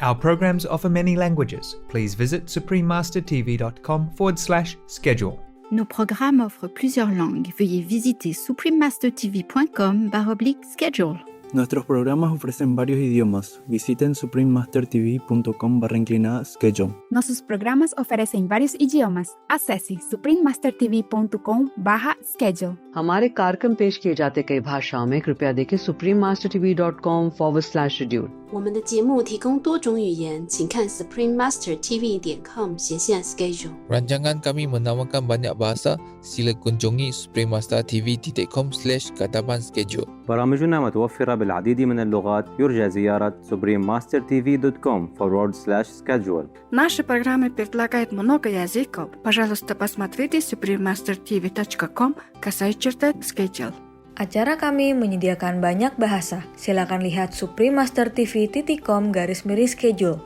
Our programs offer many languages. Please visit suprememastertv.com/schedule. Nos programmes offrent plusieurs langues. Veuillez visiter suprememastertv.com/schedule. Nuestros programas ofrecen varios idiomas. Visiten suprememastertv.com/schedule. Nossos programas oferecem vários idiomas. Acesse suprememastertv.com/schedule. हमारे कार्यक्रम पेश किए जाते कई भाषाओं में कृपया देखें suprememastertv.com/schedule。我们的节目提供多种语言，请看 suprememastertv.com/schedule。 Rancangan kami menawarkan banyak bahasa. Sila kunjungi suprememastertv.com/kataban schedule. برامجنا متوفرة بالعديد من اللغات. يرجى زيارة suprememastertv.com/schedule. Наши программы предлагают много языков. Пожалуйста, посмотрите suprememastertv.com/schedule. Acara kami menyediakan banyak bahasa. Silakan lihat suprememastertv.com/schedule.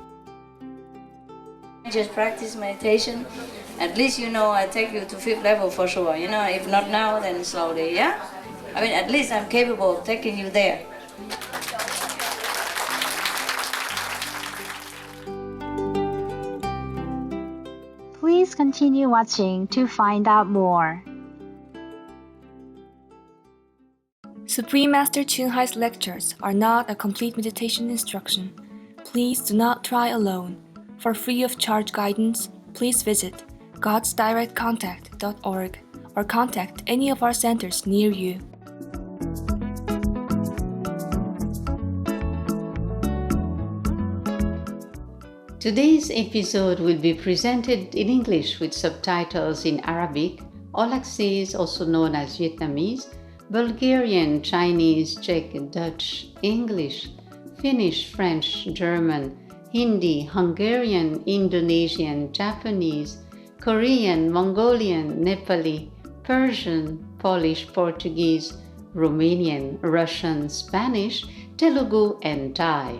Just practice meditation. At least I take you to 5th level for sure. If not now, then slowly, yeah? At least I'm capable of taking you there. Please continue watching to find out more. Supreme Master Ching Hai's lectures are not a complete meditation instruction. Please do not try alone. For free of charge guidance, please visit godsdirectcontact.org or contact any of our centers near you. Today's episode will be presented in English with subtitles in Arabic, all access also known as Vietnamese, Bulgarian, Chinese, Czech, Dutch, English, Finnish, French, German, Hindi, Hungarian, Indonesian, Japanese, Korean, Mongolian, Nepali, Persian, Polish, Portuguese, Romanian, Russian, Spanish, Telugu, and Thai.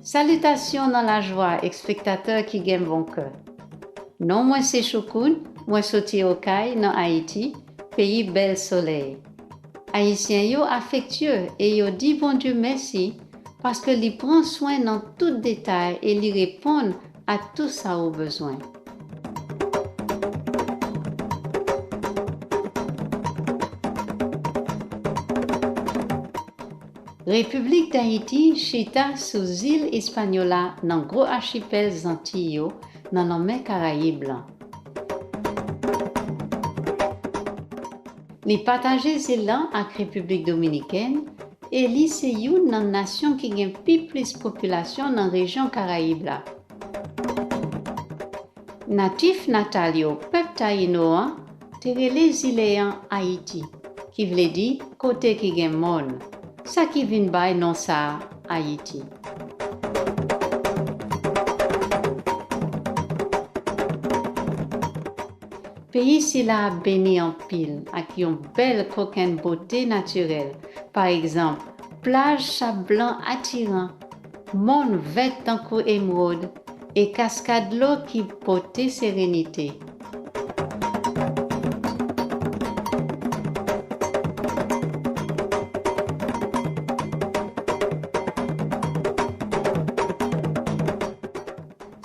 Salutations dans la joie, spectateurs qui gagnent bon cœur. Non, moi c'est Choukoun, moi sauti au Caille, dans Haïti, pays bel soleil. Haïtiens yo affectueux et yo dit bon Dieu merci parce que li prend soin dans tout détail et li répond à tout ça au besoin. République d'Haïti chita sous île Hispaniola dans gros archipel Antilles dans la mer Caraïbes blanc. Li partage île avec République dominicaine et li c'est une dans nation qui gagne plus population dans région Caraïbes là. Natif natalio peuple taïno te les îles Haïti qui veut dire côté qui gagne monde. Ça qui vient by non ça Haïti. Pays si la béni en pile avec une belle coquine beauté naturelle. Par exemple, plage sable blanc attirant, monde vert d'un coup émeraude et cascade d'eau qui porte sérénité.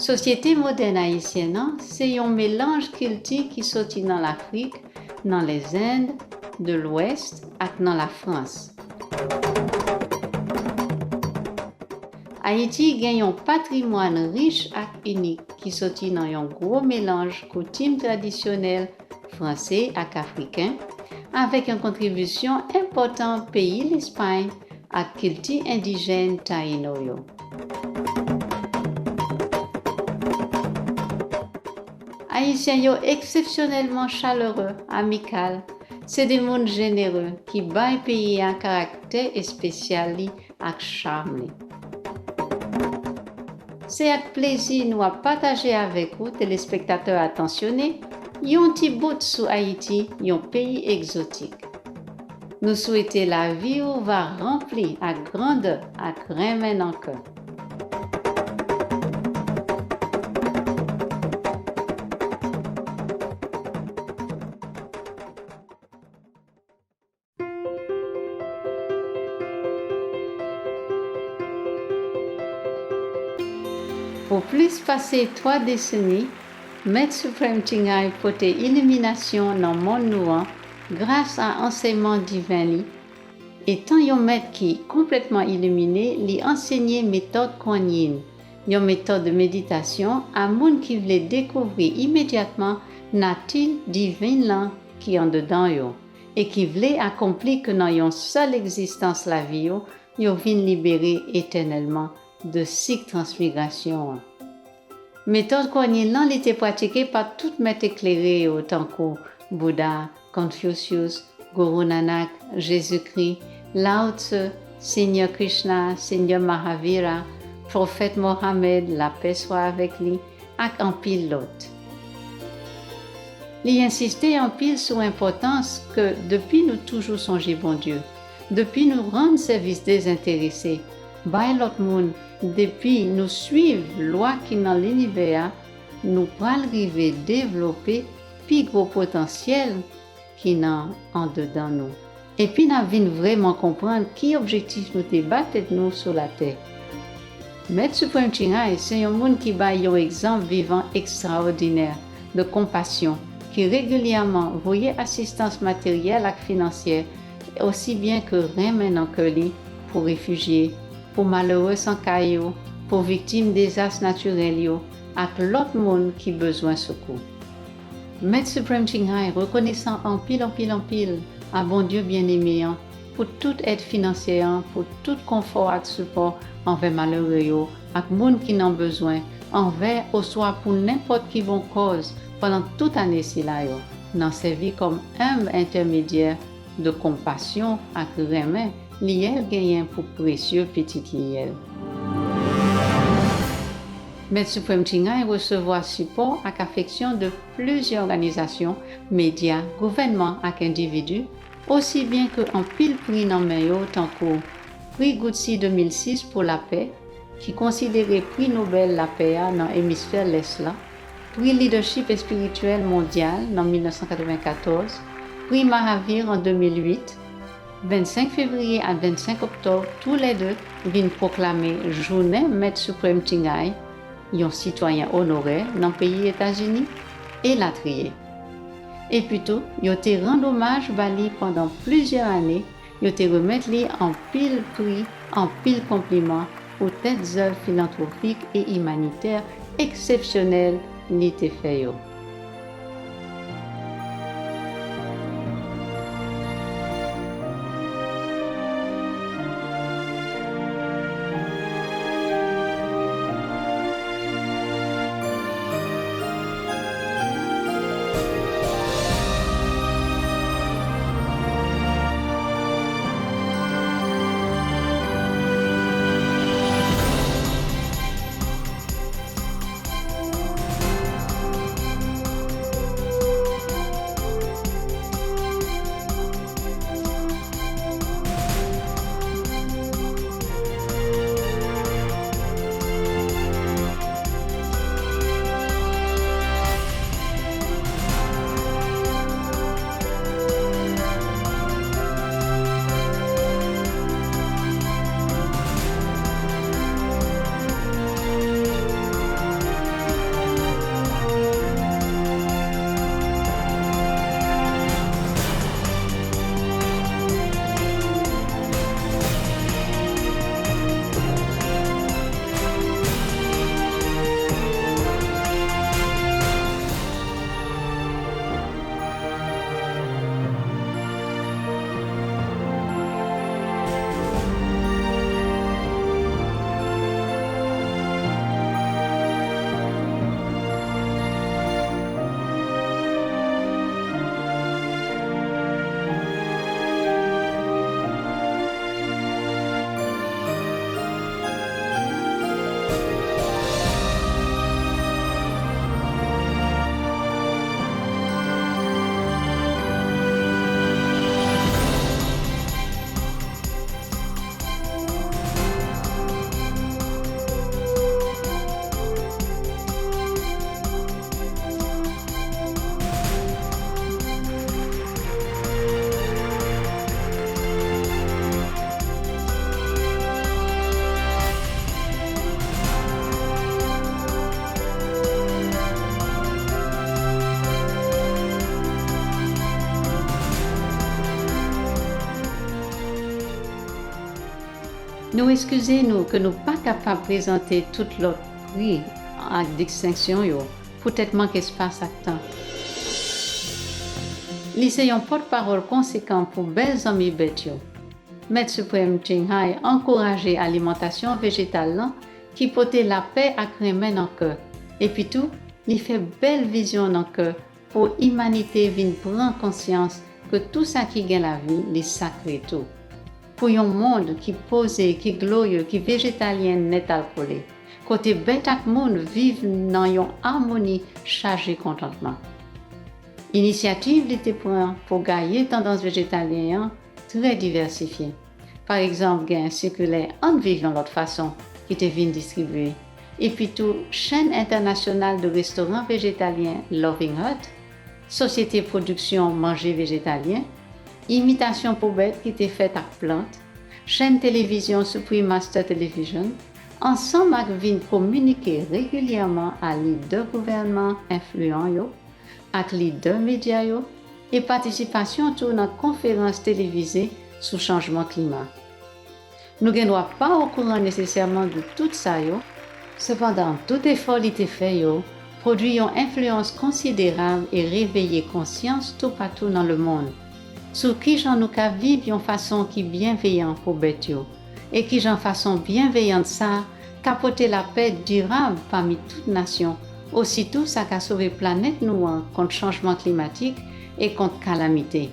Société moderne haïtienne, c'est un mélange culturel qui sortit dans l'Afrique, dans les Indes, de l'Ouest et dans la France. Haïti gagne un patrimoine riche et unique qui sortit dans un gros mélange coutumes traditionnelles français et africain, avec une contribution importante pays l'Espagne à culture indigène taïno. Haïtiens sont exceptionnellement chaleureux, amicaux. C'est des mondes généreux qui baillent pays un caractère spécial et charme. C'est avec plaisir nous à partager avec vous, téléspectateurs attentionnés, un petit bout sur Haïti, un pays exotique. Nous souhaitons la vie où va remplir à grandeur, à grand main en cœur. Pour plus passer 3 décennies, Maître Suprême Tingay porte illumination dans le monde nouveau grâce à enseignement divin li. Étant un maître qui complètement illuminé, lui enseigner méthode Kuan Yin, une méthode de méditation à monde qui voulait découvrir immédiatement nature divine là qui en dedans yo et qui voulait accomplir que dans une seule existence la vie yo vient libérer éternellement de cycle transmigration. Méthode Kuan Yin là était pratiquée par tout maître éclairé autant que Bouddha, Confucius, Guru Nanak, Jésus-Christ, Lao Tzu, Seigneur Krishna, Seigneur Mahavira, Prophète Mohammed, la paix soit avec lui, et en pile l'autre. Il insistait en pile sur l'importance que depuis nous toujours songer bon Dieu, depuis nous rendre service désintéressé, by l'autre monde, depuis nous suivre loi qui dans l'univers, nous pourrons arriver à développer plus gros potentiel qui n'a en dedans nous. Et puis nous venons vraiment comprendre qui objectif nous débattre nous sur la terre. Maître Suprême Tingay, c'est un monde qui bat un exemple vivant extraordinaire de compassion, qui régulièrement voyait assistance matérielle et financière, aussi bien que remen en cœur pour réfugiés, pour malheureux sans caillou, pour victimes des désastres naturels, et l'autre monde qui besoin de secours. Maître Suprême Tingay, reconnaissant en pile, à bon Dieu bien-aimé, pour toute aide financière, pour tout confort et support envers malheureux, ak monde qui n'en besoin, envers ou soit pour n'importe qui bonne cause pendant toute année si là yo, n'en servi comme humble intermédiaire de compassion ak remen liel gagnant pour précieux petit liel. Maître Suprême Tingay recevoir support et affection de plusieurs organisations, médias, gouvernements et individus, aussi bien que en pile prix dans main tant que prix Gutsi 2006 pour la paix, qui considéré prix Nobel la paix dans l'hémisphère l'Est là, prix leadership spirituel mondial en 1994, prix Mahavir en 2008, 25 février à 25 octobre, tous les deux viennent proclamer journée Maître Suprême Tingay, un citoyen honoré dans le pays États-Unis et la trier. Et plutôt, ils ont rendu hommage Bali pendant plusieurs années, ils ont remettre lui en pile prix, en pile compliment pour telles œuvres philanthropiques et humanitaires exceptionnelles li te fait yo. Nous excusez-nous que nous pas capables de présenter toute l'autre prix en distinction yo, peut-être manque espace à temps. Lycée un porte-parole conséquent pour belles amis bêtes yo. Maître suprême Ching Hai encourager alimentation végétale là, qui portait la paix à crémer dans cœur. Et puis tout, il fait belle vision dans cœur pour l'humanité vienne prendre conscience que tout ça qui gagne la vie, est sacré tout. Pour un monde qui posé, qui glorieux, qui végétalien net alcoolé. Côté bête ak monde vivent dans une harmonie chargée contentement. Initiative l'été pour gagner tendance végétalienne très diversifiée. Par exemple, il y a un circulaire en vivant de l'autre façon qui te vient distribuer. Et puis tout, chaîne internationale de restaurants végétaliens Loving Hut, société production manger végétalien, imitation pour bête qui était faite à plantes, chaîne télévision Supreme Master Television, ensemble avec vin communiquer régulièrement à leader gouvernement influent avec leader média et participation à une conférence télévisée sur changement climat. Nous ne sommes pas au courant nécessairement de tout ça, cependant tout effort été fait produit une influence considérable et réveiller conscience tout partout dans le monde. Sur qui j'en nous qu'à vivre une façon qui bienveillante pour bête et qui j'en façon bienveillante ça capoter la paix durable parmi toutes nations. Aussitôt ça qu'a sauvé planète nous contre changement climatique et contre calamité.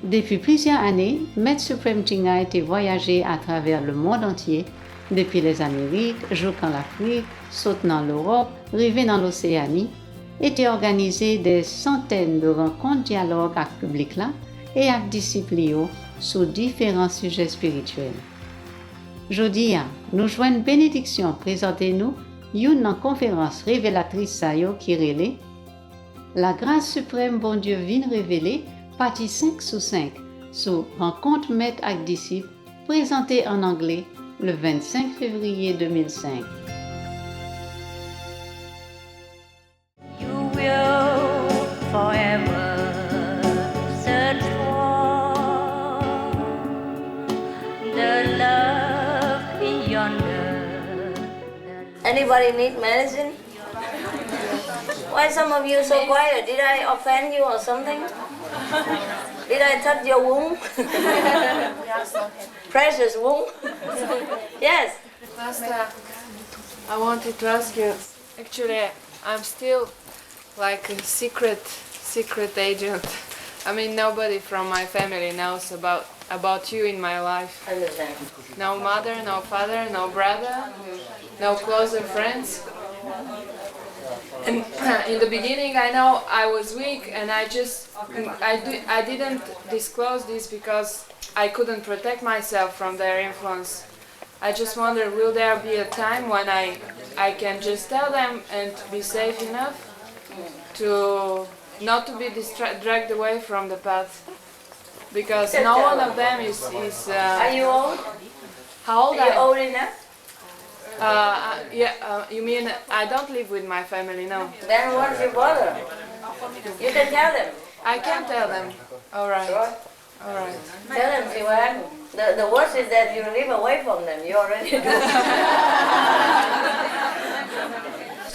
Depuis plusieurs années, Maître Suprême Ching Hai a été voyagé à travers le monde entier, depuis les Amériques, jusqu'en l'Afrique, sautant l'Europe, arrivé dans l'Océanie, était organisé des centaines de rencontres dialogues avec le public là et avec disciples sur différents sujets spirituels. Jodi, nous joignons bénédiction présentez-nous une conférence révélatrice qui relève La grâce suprême bon Dieu vient révéler partie 5 sur 5 sur rencontre maître avec disciples présentée en anglais le 25 février 2005. Anybody need medicine? Why some of you so quiet? Did I offend you or something? Did I touch your womb? Precious womb? Yes. Master, I wanted to ask you. Actually, I'm still like a secret agent. I mean, nobody from my family knows about you in my life. I understand. No mother, no father, no brother, no closer friends. And in the beginning, I know I was weak, and I didn't disclose this because I couldn't protect myself from their influence. I just wonder, will there be a time when I can just tell them and be safe enough to not to be dragged away from the path? Because no one of them is Are you old? How old Are you I am? old enough? You mean I don't live with my family, no? Then what's your bother? You can tell them. I can tell them. All right. Sure. All right. Tell them, see what happens. The worst is that you live away from them. You already do.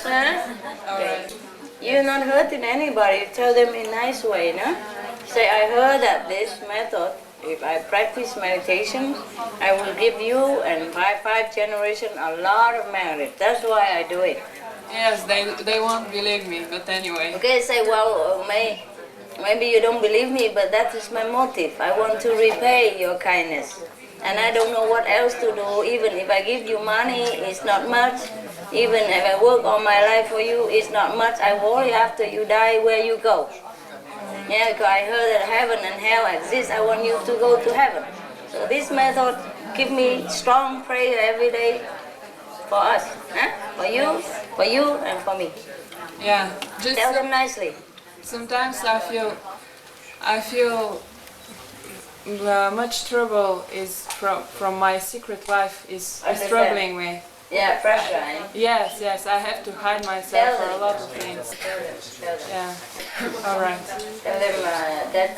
Huh? Okay. You're not hurting anybody. Tell them in a nice way, no? Say, I heard that this method, if I practice meditation, I will give you and my 5 generations a lot of merit. That's why I do it. Yes, they won't believe me, but anyway. Okay, say, well, maybe you don't believe me, but that is my motive. I want to repay your kindness. And I don't know what else to do. Even if I give you money, it's not much. Even if I work all my life for you, it's not much. I worry after you die where you go. Yeah, because I heard that heaven and hell exist. I want you to go to heaven. So this method give me strong prayer every day for us, huh? For you, and for me. Yeah. Just tell them nicely. Sometimes I feel much trouble is from my secret life is struggling with. Yeah, pressure, eh? Yes, I have to hide myself for a lot of things. Tell them. Yeah, all right. Tell them that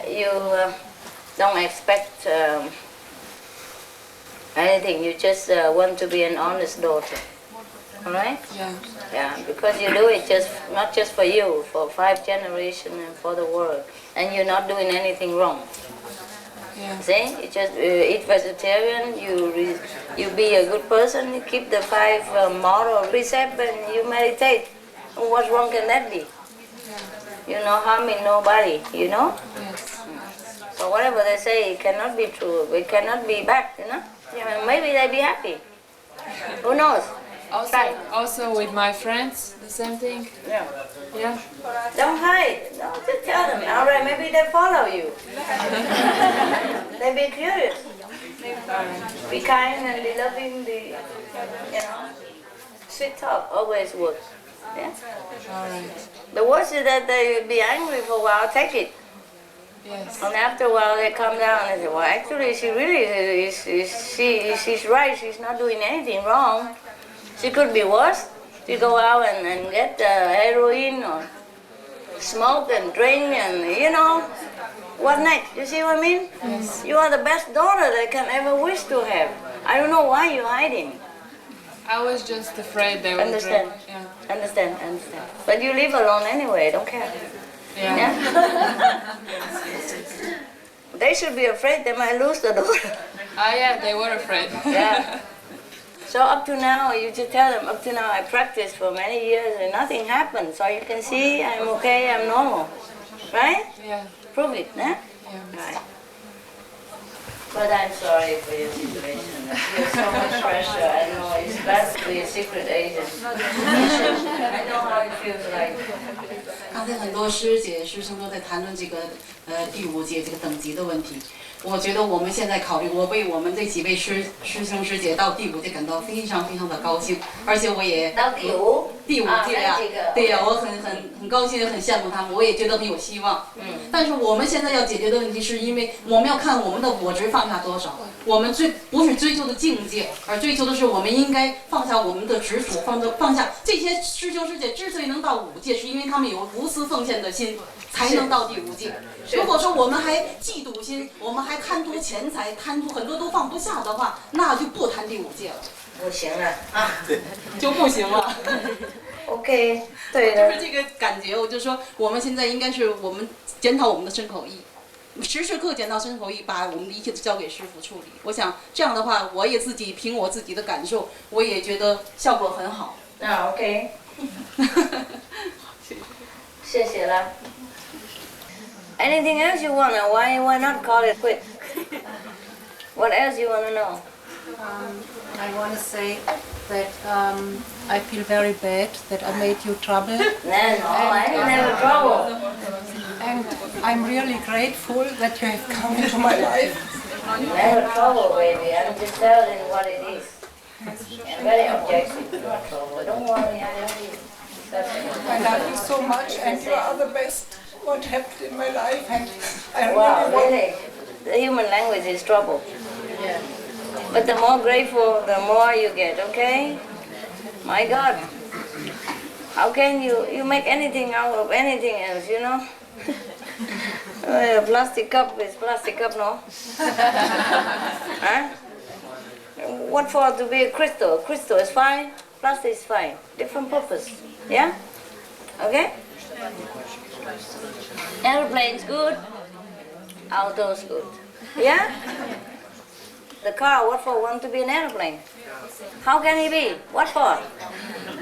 you don't expect anything. You just want to be an honest daughter. All right? Yeah. Yeah, because you do it not just for you, for 5 generations and for the world. And you're not doing anything wrong. Yeah. See? You just eat vegetarian, you be a good person, you keep the 5 moral precepts and you meditate. What wrong can that be? You're not harming nobody, you know? Yes. So whatever they say, it cannot be true. It cannot be bad, you know? Yeah, maybe they be happy. Who knows? Also with my friends, the same thing. Yeah. Yeah. Don't hide. No, just tell them. All right, maybe they follow you. They be curious. Be kind and be loving. Be, you know, sweet talk always works. Yeah. All right. The worst is that they be angry for a while. Take it. Yes. And after a while they come down and say, well, actually she really she's right. She's not doing anything wrong. She could be worse. She go out and get heroin or smoke and drink and, you know, what next? You see what I mean? Yes. You are the best daughter they can ever wish to have. I don't know why you're hiding. I was just afraid they would Understand? drop. Yeah. Understand. But you live alone anyway, don't care. Yeah. They should be afraid they might lose the daughter. Yeah, they were afraid. Yeah. So up to now, you just tell them, up to now I practiced for many years and nothing happened. So you can see I'm okay, I'm normal. Right? Yeah. Prove it, eh? Yeah. Right. But I'm sorry for your situation. There's so much pressure. I know it's bad to be a secret agent. I know how it feels like. 刚才很多师姐师兄都在谈论这个第5届这个等级的问题。我觉得我们现在考虑，我为我们这几位师兄师姐到第5届感到非常非常的高兴，而且我也到第5届呀，对呀，我很高兴，也很羡慕他们，我也觉得很有希望。但是我们现在要解决的问题，是因为我们要看我们的我执放下多少。我们不是追求的境界，而追求的是我们应该放下我们的执着，放下这些师兄师姐之所以能到5届，是因为他们有无私奉献的心，才能到第5届。如果说我们还嫉妒心，我们还贪图钱财，贪图很多都放不下的话，那就不谈第5届了。不行了啊，就不行了。OK， 对的。就是这个感觉，我就说我们现在应该是我们检讨我们的身口意。时时刻检讨身口意，把我们的一切都交给师父处理。我想这样的话，我也凭我自己的感受，我也觉得效果很好。OK 谢谢了。Anything else you wanna? Why not call it quit? What else you wanna know? I want to say that I feel very bad that I made you trouble. No, I didn't have trouble. And I'm really grateful that you have come into my life. Never trouble, baby. I'm just telling what it is. I'm very objective. No trouble. Don't worry, I love you. I love you so much, and you are the best. What happened in my life, and I Wow, really really? The human language is trouble. Yeah. But the more grateful, the more you get, okay? My God. How can you make anything out of anything else, you know? A plastic cup is plastic cup, no? Huh? What for to be a crystal? Crystal is fine, plastic is fine. Different purpose, yeah? Okay? Airplane's good, auto's good. Yeah? The car, what for? Want to be an airplane? How can he be? What for?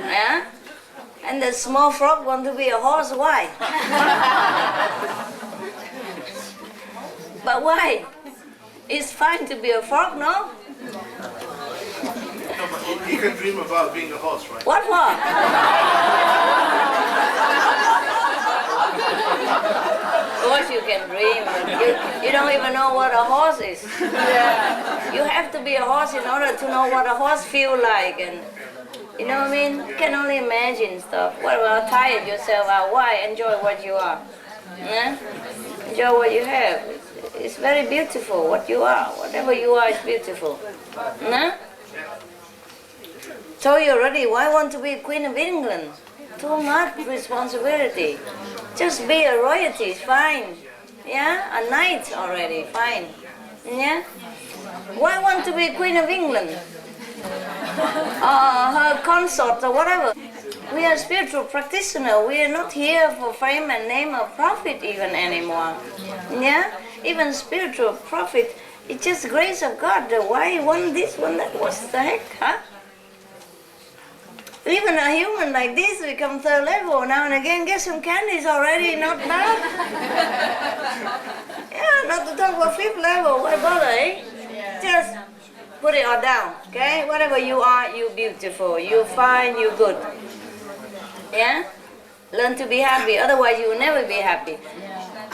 Yeah? And the small frog want to be a horse, why? But why? It's fine to be a frog, no? You can dream about being a horse, right? What for? Of course you can dream, but you don't even know what a horse is. You have to be a horse in order to know what a horse feels like, and you know what I mean? You can only imagine stuff. What about tired yourself out? Why? Enjoy what you are. Yeah? Enjoy what you have. It's very beautiful what you are. Whatever you are is beautiful. Yeah? Told you already, why want to be Queen of England? Too much responsibility. Just be a royalty, fine. Yeah? A knight already, fine. Yeah? Why want to be Queen of England? Her consort or whatever. We are spiritual practitioners. We are not here for fame and name or profit even anymore. Yeah? Even spiritual profit, it's just grace of God. Why one this, one that? What the heck, huh? Even a human like this become third level now and again, get some candies already, not bad. Yeah, not to talk about fifth level, why bother, eh? Just put it all down, okay? Whatever you are, you're beautiful, you're fine, you're good. Yeah? Learn to be happy, otherwise you will never be happy.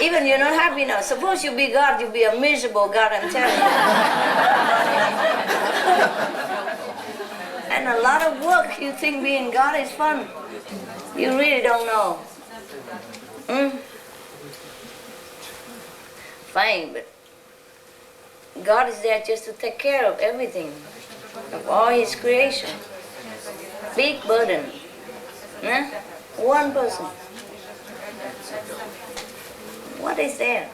Even you're not happy now. Suppose you be God, you'll be a miserable God, I'm telling you. And a lot of work, you think being God is fun. You really don't know. Fine, but God is there just to take care of everything, of all His creation. Big burden. One person. What is there?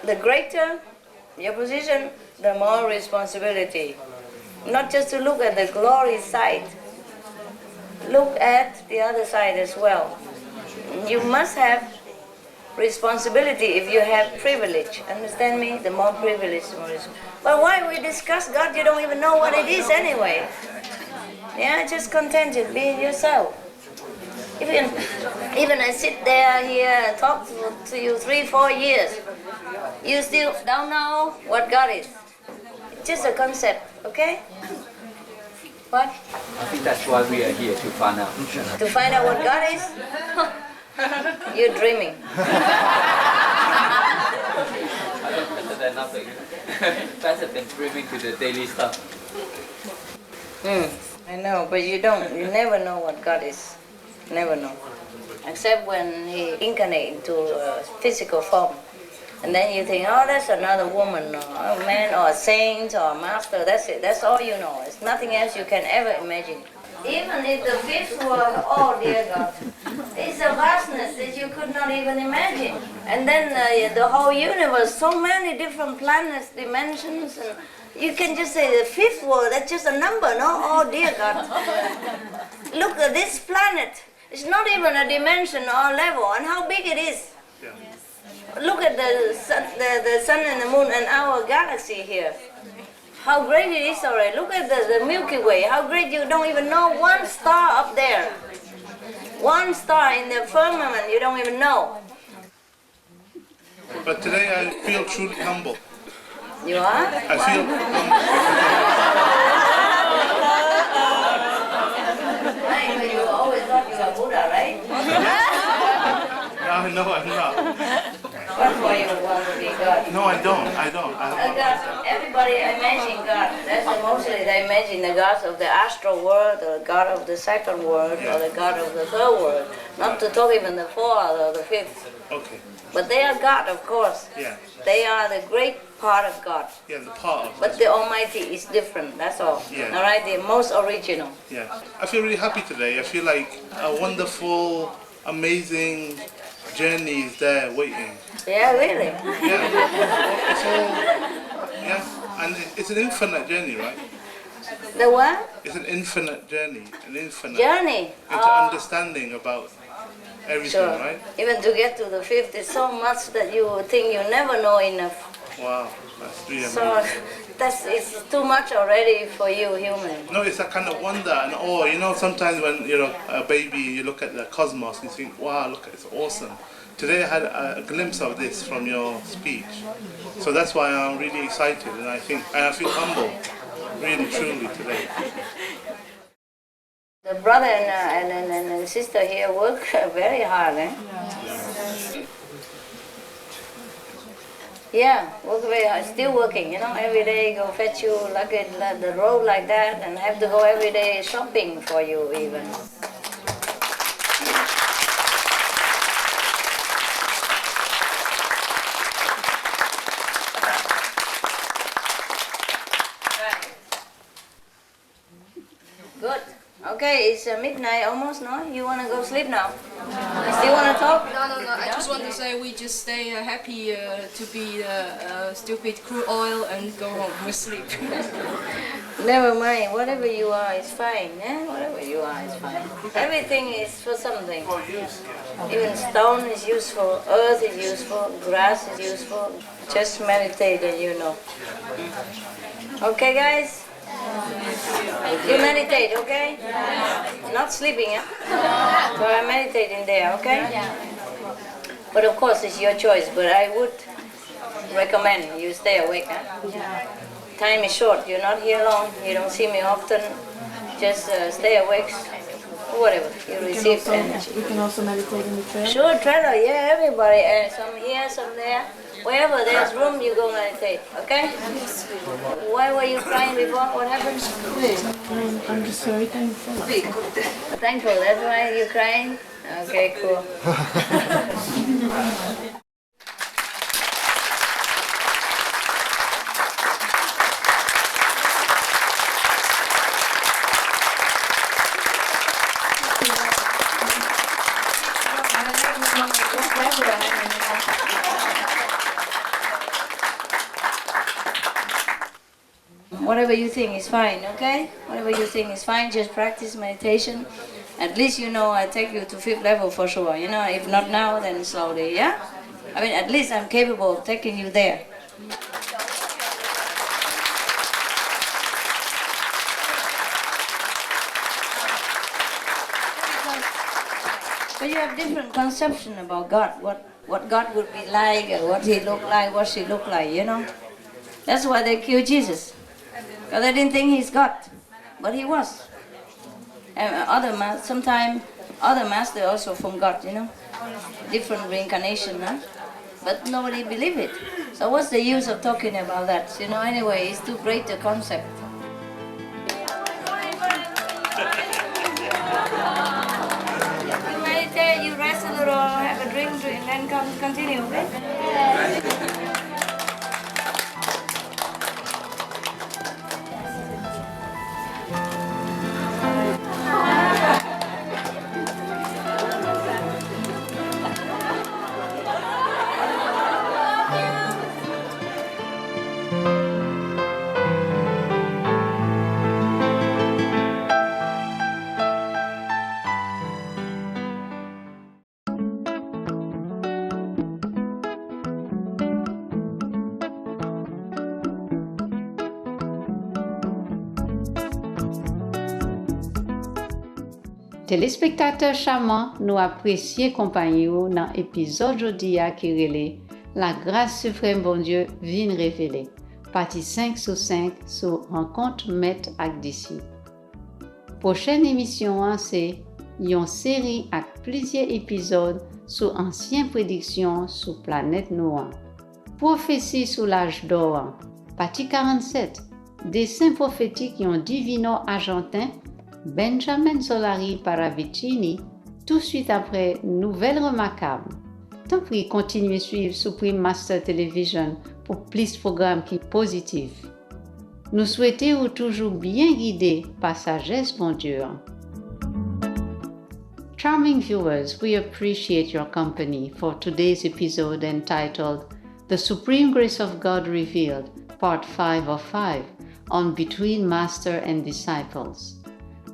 The greater your position, the more responsibility. Not just to look at the glory side, look at the other side as well. You must have responsibility if you have privilege. Understand me? The more privilege, the more responsibility. But why we discuss God? You don't even know what it is anyway. Yeah, just contented, be yourself. Even I sit there here and talk to you 3-4 years, you still don't know what God is. It's just a concept, okay? What? I think that's why we are here, to find out. To find out what God is? You're dreaming. Better than nothing. Better than dreaming to the daily stuff. I know, but you never know what God is. Never know. Except when He incarnates into a physical form. And then you think, oh, that's another woman, or a man, or a saint, or a master, that's it. That's all you know. It's nothing else you can ever imagine. Even if the fifth world, oh dear God, it's a vastness that you could not even imagine. And then the whole universe, so many different planets, dimensions, and you can just say the fifth world, that's just a number, no? Oh dear God. Look at this planet. It's not even a dimension or level, and how big it is. Look at the sun and the moon and our galaxy here. How great it is already. Look at the Milky Way. How great, you don't even know one star up there. One star in the firmament, you don't even know. But today I feel truly humble. You are? I feel humble. You always thought you were Buddha, right? No, I'm not. What for you want to be God? No, I don't. Everybody imagine God. That's mostly they imagine the gods of the astral world, or the God of the second world, or the God of the third world. Not to talk even the fourth or the fifth. Okay. But they are God, of course. Yeah. They are the great part of God. Yeah, the part of. But the Almighty is different. That's all. Yeah. All right, the most original. Yeah. I feel really happy today. I feel like a wonderful, amazing journey is there waiting. Yeah, really? Yeah. It's all, yeah. And it's an infinite journey, right? The what? It's an infinite journey. An infinite journey into understanding about everything, sure. Right? Even to get to the fifth is so much that you think you never know enough. Wow, that's really so amazing. It's too much already for you, human. No, it's that kind of wonder and awe. You know, sometimes when you're a baby, you look at the cosmos and you think, wow, look, it's awesome. Today I had a glimpse of this from your speech. So that's why I'm really excited, and I feel humble, really, truly today. The brother and sister here work very hard, eh? Yeah, work very hard, still working, you know, every day go fetch you luggage, the road like that, and have to go every day shopping for you even. Good. Okay, it's midnight almost, no? You want to go sleep now? Still want to talk? No. I just want to say we just stay happy to be stupid crude oil and go home with sleep. Never mind. Whatever you are is fine. Eh? Whatever you are is fine. Everything is for something. Even stone is useful. Earth is useful. Grass is useful. Just meditate and you know. Okay, guys? You meditate, okay? Not sleeping, yeah? So I'm meditating there, okay? But of course, it's your choice, but I would recommend you stay awake, huh? Time is short, you're not here long, you don't see me often. Just stay awake, whatever, you receive energy. You can also meditate in the trail? Sure, trailer, yeah, everybody, some here, some there. Wherever there's room, you go meditate, okay? Why were you crying before? What happened? I'm just very thankful. Thankful, that's why you're crying? Okay, cool. Whatever you think is fine, okay? Whatever you think is fine, just practice meditation. At least you know I take you to 5th level for sure, you know? If not now, then slowly, yeah? I mean, at least I'm capable of taking you there. But you have different conception about God, what God would be like, or what He looked like, what she looked like, you know? That's why they killed Jesus. Because they didn't think He's God, but He was. And sometimes other masters also from God, you know? Different reincarnation, huh? But nobody believed it. So what's the use of talking about that? You know, anyway, it's too great a concept. You meditate, you rest a little, have a drink, then continue, okay? Téléspectateurs charmants, nous apprécions compagnie dans l'épisode jodi qui relève La grâce suprême bon Dieu vient révéler. Partie 5/5 sur rencontre maître avec disciple. Prochaine émission c'est une série avec plusieurs épisodes sur anciennes prédictions sur planète noire. Prophétie sur l'âge d'or. Partie 47. Dessin prophétique yon divino argentin Benjamin Solari Paravicini, tout de suite après Nouvelles remarquables. Tant pis, continuez à suivre Supreme Master Television pour plus de programmes qui positifs. Nous souhaitons toujours bien guidés par sagesse bon Dieu. Charming viewers, we appreciate your company for today's episode entitled The Supreme Grace of God Revealed, Part 5 of 5, on Between Master and Disciples.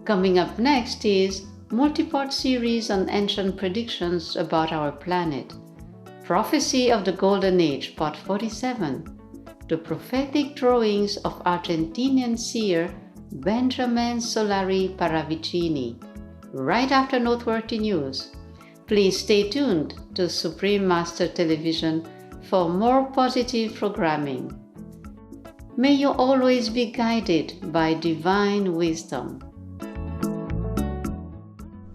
Coming up next is multi-part series on ancient predictions about our planet. Prophecy of the Golden Age, Part 47. The prophetic drawings of Argentinian seer Benjamin Solari Paravicini. Right after noteworthy news. Please stay tuned to Supreme Master Television for more positive programming. May you always be guided by divine wisdom.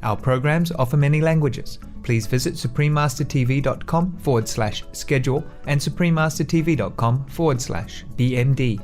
Our programs offer many languages. Please visit suprememastertv.com/schedule and suprememastertv.com/BMD.